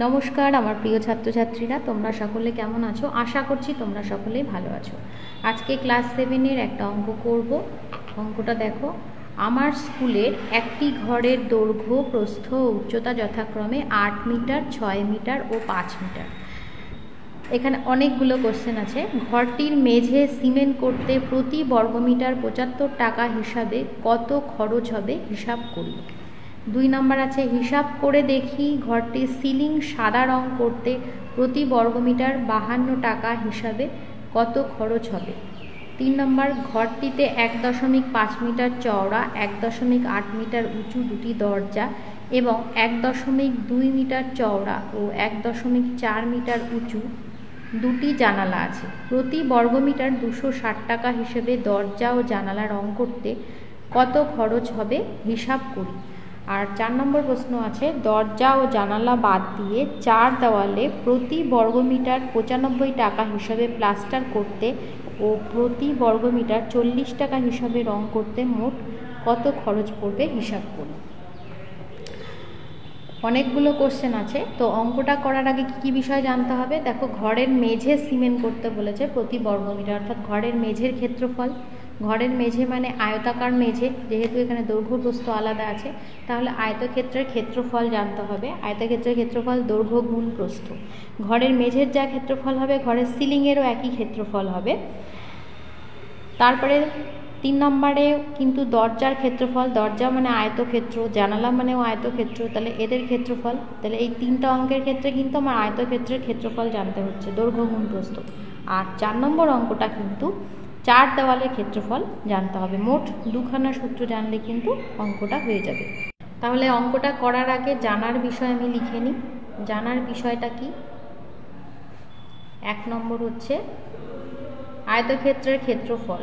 নমস্কার আমার প্রিয় ছাত্রছাত্রীরা, তোমরা সকলে কেমন আছো? আশা করছি তোমরা সকলেই ভালো আছো। আজকে ক্লাস 7-এর একটা অঙ্ক করব। অঙ্কটা দেখো, আমার স্কুলের একটি ঘরের দৈর্ঘ্য, প্রস্থ ও উচ্চতা যথাক্রমে 8 মিটার, 6 মিটার ও 5 মিটার। এখানে অনেকগুলো কোশ্চেন আছে। ঘরটির মেঝে সিমেন্ট করতে প্রতি বর্গমিটার 75 টাকা হিসাবে কত খরচ হবে হিসাব করি। 2 নম্বর আছে, হিসাব করে দেখি ঘরটির সিলিং সাদা রং করতে প্রতি বর্গমিটার 52 টাকা হিসাবে কত খরচ হবে। 3 নম্বর, ঘরটিতে 1.5 মিটার চওড়া, 1.8 মিটার উঁচু দুটি দরজা এবং 1.2 মিটার চওড়া ও 1.4 মিটার উঁচু দুটি জানালা আছে। প্রতি বর্গমিটার 260 টাকা হিসেবে দরজা ও জানালা রং করতে কত খরচ হবে হিসাব করি। আর 4 নম্বর প্রশ্ন আছে, দরজা ও জানালা বাদ দিয়ে 4 দেওয়ালে প্রতি বর্গমিটার 95 টাকা হিসাবে প্লাস্টার করতে ও প্রতি বর্গমিটার 40 টাকা হিসাবে রং করতে মোট কত খরচ পড়বে হিসাব করি। অনেকগুলো কোশ্চেন আছে, তো অঙ্কটা করার আগে কী কী বিষয় জানতে হবে দেখো। ঘরের মেঝে সিমেন্ট করতে বলেছে প্রতি বর্গমিটার, অর্থাৎ ঘরের মেঝের ক্ষেত্রফল। ঘরের মেঝে মানে আয়তাকার মেঝে, যেহেতু এখানে দৈর্ঘ্য প্রস্থ আলাদা আছে, তাহলে আয়তক্ষেত্রের ক্ষেত্রফল জানতে হবে। আয়তক্ষেত্রের ক্ষেত্রফল দৈর্ঘ্য গুণ প্রস্থ। ঘরের মেঝের যা ক্ষেত্রফল হবে ঘরের সিলিংয়েরও একই ক্ষেত্রফল হবে। তারপরে 3 নম্বরে কিন্তু দরজার ক্ষেত্রফল, দরজা মানে আয়তক্ষেত্র, জানালা মানেও আয়তক্ষেত্র, তাহলে এদের ক্ষেত্রফল। তাহলে এই 3টা অঙ্কের ক্ষেত্রে কিন্তু আমার আয়তক্ষেত্রের ক্ষেত্রফল জানতে হচ্ছে, দৈর্ঘ্য গুণ প্রস্থ। আর 4 নম্বর অঙ্কটা কিন্তু 4 দেওয়ালের ক্ষেত্রফল জানতে হবে। মোট 2খানা সূত্র জানলে কিন্তু অঙ্কটা হয়ে যাবে। তাহলে অঙ্কটা করার আগে জানার বিষয় আমি লিখে নিই। জানার বিষয়টা কি? 1 নম্বর হচ্ছে আয়তক্ষেত্রের ক্ষেত্রফল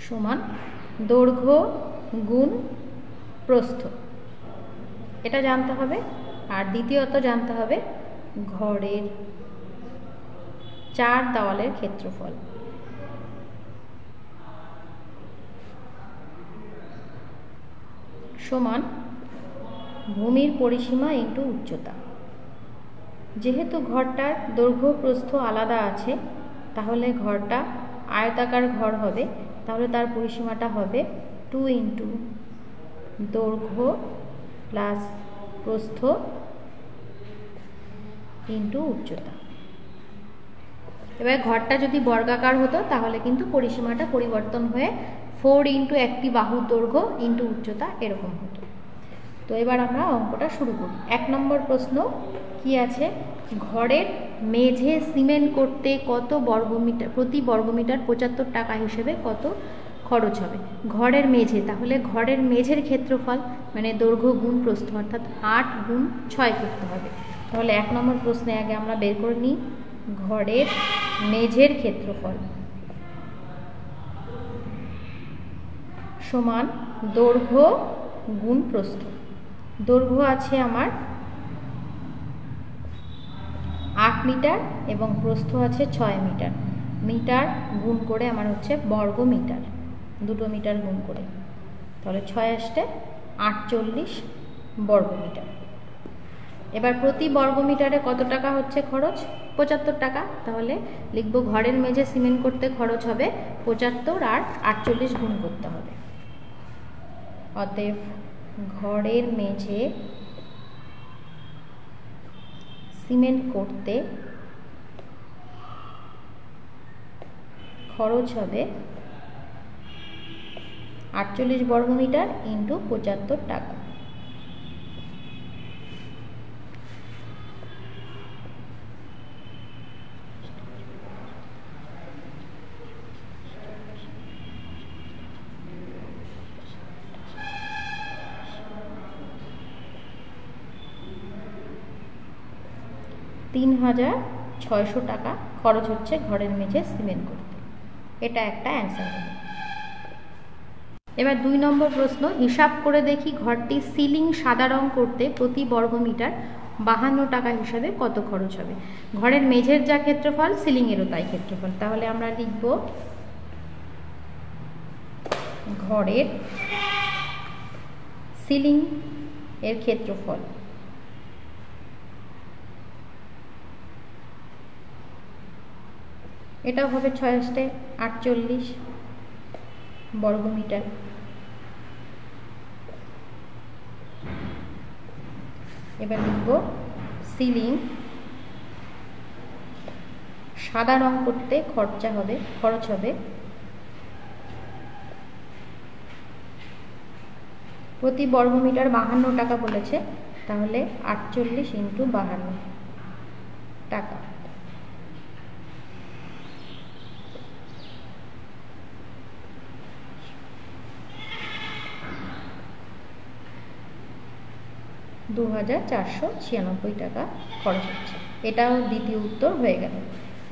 সমান দৈর্ঘ্য গুণ প্রস্থ, এটা জানতে হবে। আর দ্বিতীয়ত জানতে হবে ঘরের 4 দেওয়ালের ক্ষেত্রফল সমান ভূমির পরিসীমা ইন্টু উচ্চতা। যেহেতু ঘরটার দৈর্ঘ্য প্রস্থ আলাদা আছে, তাহলে ঘরটা আয়তাকার ঘর হবে, তাহলে তার পরিসীমাটা হবে 2 ইন্টু দৈর্ঘ্য প্লাস প্রস্থ ইন্টু উচ্চতা। এবার ঘরটা যদি বর্গাকার হতো তাহলে কিন্তু পরিসীমাটা পরিবর্তন হয়ে 4 ইন্টু একটি বাহুর দৈর্ঘ্য ইন্টু উচ্চতা এরকম হতো। তো এবার আমরা অঙ্কটা শুরু করি। 1 নম্বর প্রশ্ন কি আছে, ঘরের মেঝে সিমেন্ট করতে কত বর্গমিটার প্রতি বর্গমিটার 75 টাকা হিসেবে কত খরচ হবে। ঘরের মেঝে, তাহলে ঘরের মেঝের ক্ষেত্রফল মানে দৈর্ঘ্য গুণ প্রস্থ, অর্থাৎ 8 গুণ 6 করতে হবে। তাহলে 1 নম্বর প্রশ্নে আগে আমরা বের করে নিই ঘরের মেঝের ক্ষেত্রফল সমান দৈর্ঘ্য গুণ প্রস্থ। দৈর্ঘ্য আছে আমার 8 মিটার এবং প্রস্থ আছে 6 মিটার। মিটার গুণ করে আমার হচ্ছে বর্গ মিটার, 2 মিটার গুণ করে, তাহলে 6 আসতে 48 বর্গ মিটার। এবার প্রতি বর্গমিটারে কত টাকা হচ্ছে খরচ? 75 টাকা। তাহলে লিখব ঘরের মেঝে সিমেন্ট করতে খরচ হবে 75 আর 48 গুণ করতে হবে। অতএব ঘরের মেঝে সিমেন্ট করতে খরচ হবে 48 বর্গমিটার ইন্টু 75 টাকা। $3600 টাকা খরচ হচ্ছে ঘরের মেঝে সিমেন্ট করতে। এটা একটা অ্যান্সার হবে। এবার 2 নম্বর প্রশ্ন, হিসাব করে দেখি ঘরটি সিলিং সাদা রং করতে প্রতি বর্গমিটার 52 টাকা হিসাবে কত খরচ হবে। ঘরের মেঝের যা ক্ষেত্রফল সিলিংয়েরও তাই ক্ষেত্রফল। তাহলে আমরা লিখব ঘরের সিলিং এর ক্ষেত্রফল। এটাও হবে 648 বর্গমিটার। এবার লিখব সিলিং সাদা রং করতে খরচ হবে প্রতি বর্গমিটার 52 টাকা বলেছে, তাহলে 48 × 52 টাকা। $2496 টাকা খরচ হচ্ছে। এটাও দ্বিতীয় উত্তর হয়ে গেল।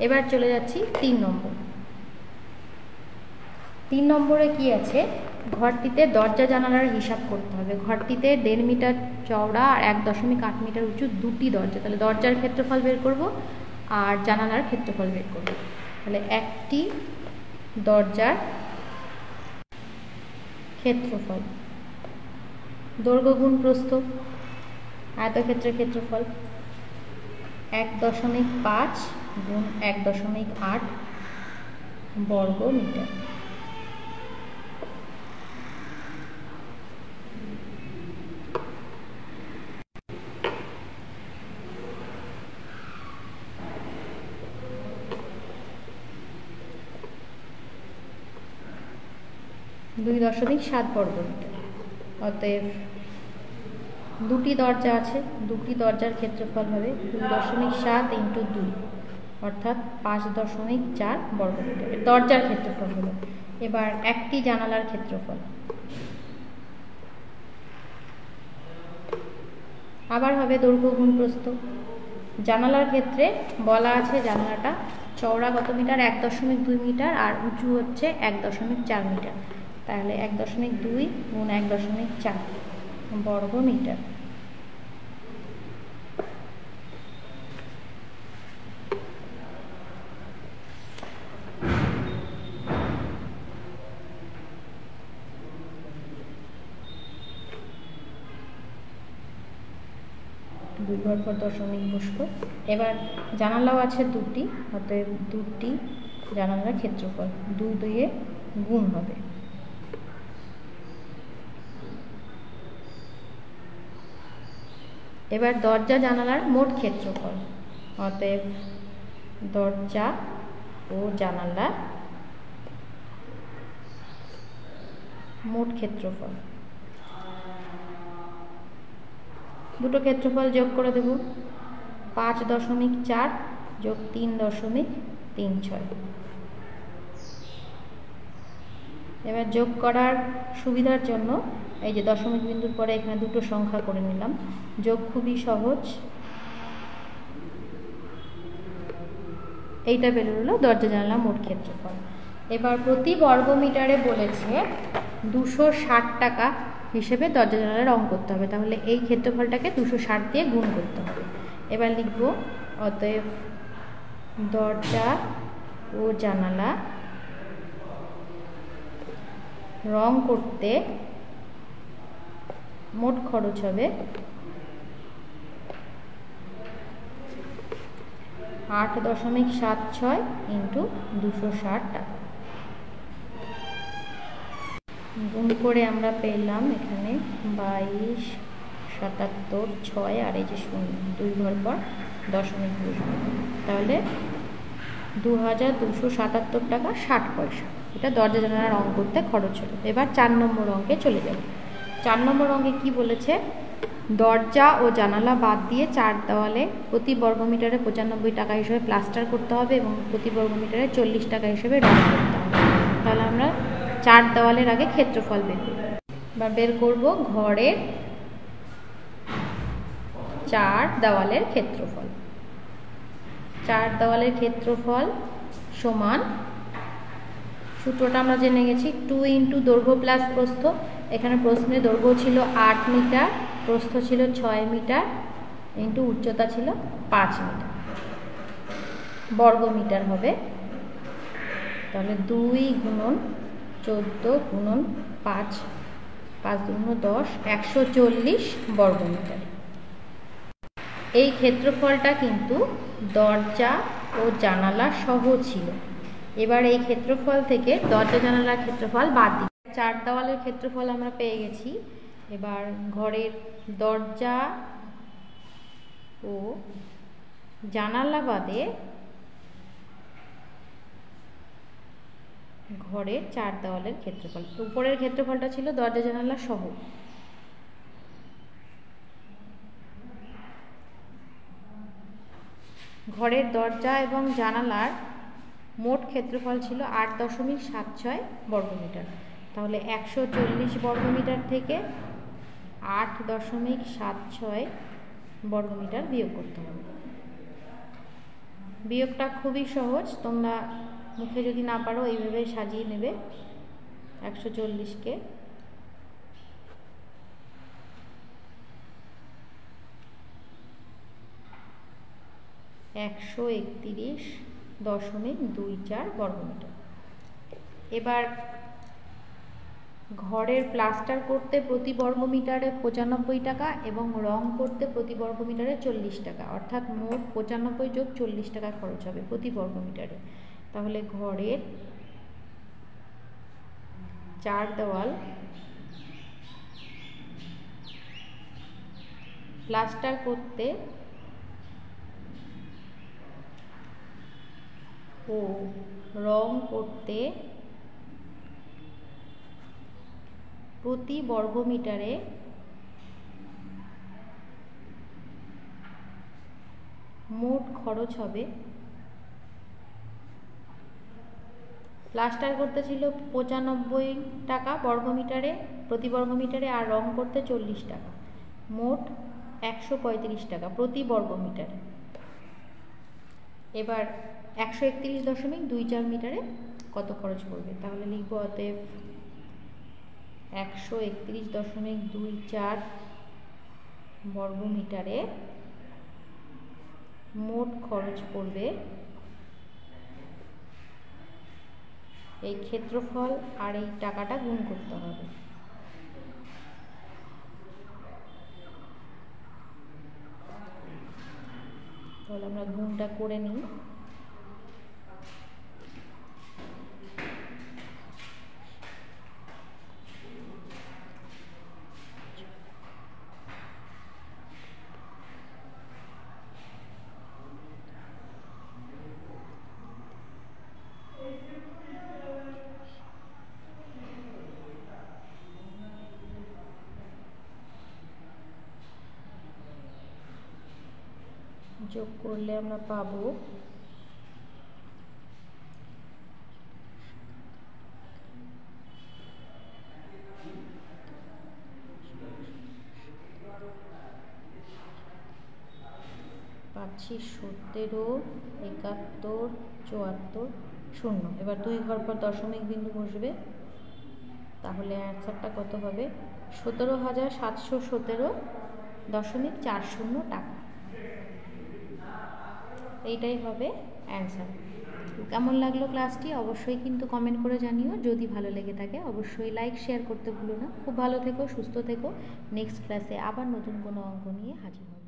এবার চলে যাচ্ছি 3 নম্বর। 3 নম্বরে কি আছে, ঘরটিতে দরজা জানালার হিসাব করতে হবে। ঘরটিতে 1.5 মিটার চওড়া আর 1.8 মিটার উঁচু দুটি দরজা, তাহলে দরজার ক্ষেত্রফল বের করব আর জানালার ক্ষেত্রফল বের করব। তাহলে একটি দরজার ক্ষেত্রফল দৈর্ঘ্য গুণ প্রস্থ, আয়তক্ষেত্রের ক্ষেত্রফল 1.5 গুণ 1.8 বর্গ মিটার। $2.7 বর্গ মিটার। অতএব দুটি দরজা আছে, দুটি দরজার ক্ষেত্রফল হবে 2.7 × 2 অর্থাৎ 5.4 বর্গ মিটার। দরজার ক্ষেত্রফল হলো। এবার একটি জানালার ক্ষেত্রফল আবার হবে দৈর্ঘ্য গুণ প্রস্থ। জানালার ক্ষেত্রে বলা আছে জানালাটা চওড়া কত মিটার, 1.2 মিটার আর উঁচু হচ্ছে 1.4 মিটার, তাহলে 1.2 গুণ 1.4 বর্গ মিটার। দুই ঘর পর দশমিক বসবো। এবার জানালাও আছে দুটি, অতএব দুটি জানালার ক্ষেত্রফল 2 দিয়ে গুণ হবে। এবার দরজা জানালার মোট ক্ষেত্রফল, অতএব দরজা ও জানালা মোট ক্ষেত্রফল, দুটো ক্ষেত্রফল যোগ করে দেব। 5.4 যোগ 3.36। এবার যোগ করার সুবিধার জন্য এই যে দশমিক বিন্দুর পরে এখানে দুটো সংখ্যা করে নিলাম, যোগ খুবই সহজ। এইটা বেরোলো দরজা জানালা মোট ক্ষেত্রফল। এবার প্রতি বর্গ মিটারে বলেছে 260 টাকা হিসেবে দরজা জানালা রং করতে হবে, তাহলে এই ক্ষেত্রফলটাকে 260 দিয়ে গুণ করতে হবে। এবার লিখব অতএব দরজা ও জানালা রং করতে মোট খরচ হবে 8.76 × 260 টাকা। গুণ করে আমরা পেলাম এখানে 22, 77, 6 আর এই যে 0, 2 ঘর পর দশমিক বসবে, তাহলে 2277 টাকা 60 পয়সা। এটা দরজা জানালা রং করতে খরচ হলো। এবার 4 নম্বর অঙ্কে চলে যাব। 4 নম্বর অঙ্কে কি বলেছে, দরজা ও জানালা বাদ দিয়ে 4 দেওয়ালে প্রতি বর্গমিটারে 95 টাকা হিসেবে প্লাস্টার করতে হবে এবং প্রতি বর্গমিটারে 40 টাকা হিসেবে রং করতে হবে। তাহলে আমরা 4 দেওয়ালের আগে ক্ষেত্রফল বের করব। এবার বের করব ঘরের 4 দেওয়ালের ক্ষেত্রফল। 4 দেওয়ালের ক্ষেত্রফল সমান, সূত্রটা আমরা জেনে গেছি, 2 × দৈর্ঘ্য প্লাস প্রস্থ। এখানে প্রশ্নের দৈর্ঘ্য ছিল 8 মিটার, প্রস্থ ছিল 6 মিটার, ইন্টু উচ্চতা ছিল 5 মিটার, বর্গ মিটার হবে। তাহলে 2 × 14 × 5 5 দুগুণ 10, 140 বর্গমিটার। এই ক্ষেত্রফলটা কিন্তু দরজা ও জানালা সহ ছিল। এবার এই ক্ষেত্রফল থেকে দরজা জানালার ক্ষেত্রফল বাদ দিই। 4 দেওয়ালের ক্ষেত্রফল আমরা পেয়ে গেছি। এবার ঘরের দরজা ও জানালা বাদে ঘরের 4 দেওয়ালের ক্ষেত্রফল, উপরের ক্ষেত্রফলটা ছিল দরজা জানালা সহ। ঘরের দরজা এবং জানালার মোট ক্ষেত্রফল ছিল 8.76 বর্গমিটার। তাহলে 140 বর্গমিটার থেকে 8.76 বর্গমিটার বিয়োগ করতে হবে। বিয়োগটা খুবই সহজ, তোমরা মুখে যদি না পারো এইভাবে সাজিয়ে নেবে। 140কে 131.24 বর্গমিটার। এবার ঘরের প্লাস্টার করতে প্রতি বর্গমিটারে 95 টাকা এবং রং করতে প্রতি বর্গমিটারে 40 টাকা, অর্থাৎ মোট 95 যোগ 40 টাকা খরচ হবে প্রতি বর্গমিটারে। তাহলে ঘরের 4 দেওয়াল প্লাস্টার করতে ও রং করতে প্রতি বর্গমিটারে মোট খরচ হবে, প্লাস্টার করতে ছিল 95 টাকা বর্গমিটারে প্রতি বর্গমিটারে, আর রং করতে 40 টাকা, মোট 135 টাকা প্রতি বর্গমিটারে। এবার 131.24 মিটারে কত খরচ পড়বে, তাহলে লিখব অতএব 131.24 বর্গমিটারে মোট খরচ পড়বে এই ক্ষেত্রফল আর এই টাকাটা গুণ করতে হবে। তাহলে আমরা গুণটা করে নিই। যোগ করলে আমরা পাবো 17, 71, 74, 0। এবার 2 ঘর পর দশমিক বিন্দু বসবে, তাহলে অ্যান্সারটা কত হবে 17,717.40 টাকা। এইটাই হবে অ্যান্সার। কেমন লাগলো ক্লাসটি অবশ্যই কিন্তু কমেন্ট করে জানিও। যদি ভালো লেগে থাকে অবশ্যই লাইক শেয়ার করতে ভুলো না। খুব ভালো থেকো, সুস্থ থেকো। নেক্সট ক্লাসে আবার নতুন কোনো অঙ্ক নিয়ে হাজির হব।